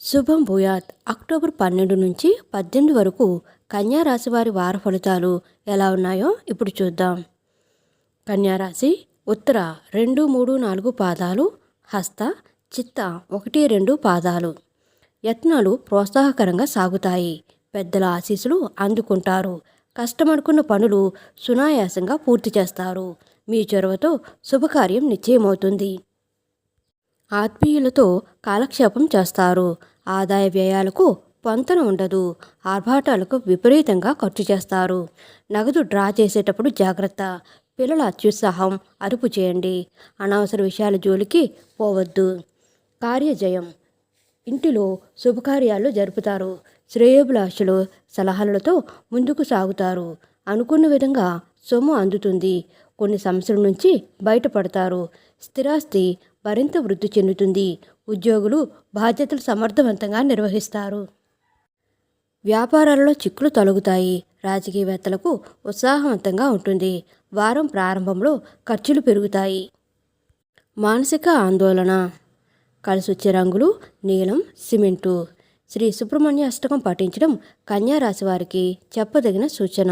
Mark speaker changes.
Speaker 1: శుభం భూయాత్. అక్టోబర్ 12 నుంచి 18 వరకు కన్యా రాశి వారి వార ఫలితాలు ఎలా ఉన్నాయో ఇప్పుడు చూద్దాం. కన్యా రాశి ఉత్తర 2, 3, 4 పాదాలు, హస్త, చిత్త 1, 2 పాదాలు. యత్నాలు ప్రోత్సాహకరంగా సాగుతాయి. పెద్దల ఆశీస్సులు అందుకుంటారు. కష్టమనుకున్న పనులు సునాయాసంగా పూర్తి చేస్తారు. మీ చొరవతో శుభకార్యం నిశ్చయమవుతుంది. ఆత్మీయులతో కాలక్షేపం చేస్తారు. ఆదాయ వ్యయాలకు పొంతన ఉండదు. ఆర్భాటాలకు విపరీతంగా ఖర్చు చేస్తారు. నగదు డ్రా చేసేటప్పుడు జాగ్రత్త. పిల్లల అత్యుత్సాహం అదుపు చేయండి. అనవసర విషయాల జోలికి పోవద్దు. కార్యజయం. ఇంటిలో శుభకార్యాలు జరుపుతారు. శ్రేయోభిలాషులు సలహాలతో ముందుకు సాగుతారు. అనుకున్న విధంగా సొమ్ము అందుతుంది. కొన్ని సమస్యల నుంచి బయటపడతారు. స్థిరాస్తి మరింత వృద్ధి చెందుతుంది. ఉద్యోగులు బాధ్యతలు సమర్థవంతంగా నిర్వహిస్తారు. వ్యాపారాలలో చిక్కులు తొలగుతాయి. రాజకీయవేత్తలకు ఉత్సాహవంతంగా ఉంటుంది. వారం ప్రారంభంలో ఖర్చులు పెరుగుతాయి. మానసిక ఆందోళన. కలిసొచ్చే రంగులు నీలం, సిమెంటు. శ్రీ సుబ్రహ్మణ్య అష్టకం పఠించడం కన్యా రాశి వారికి చెప్పదగిన సూచన.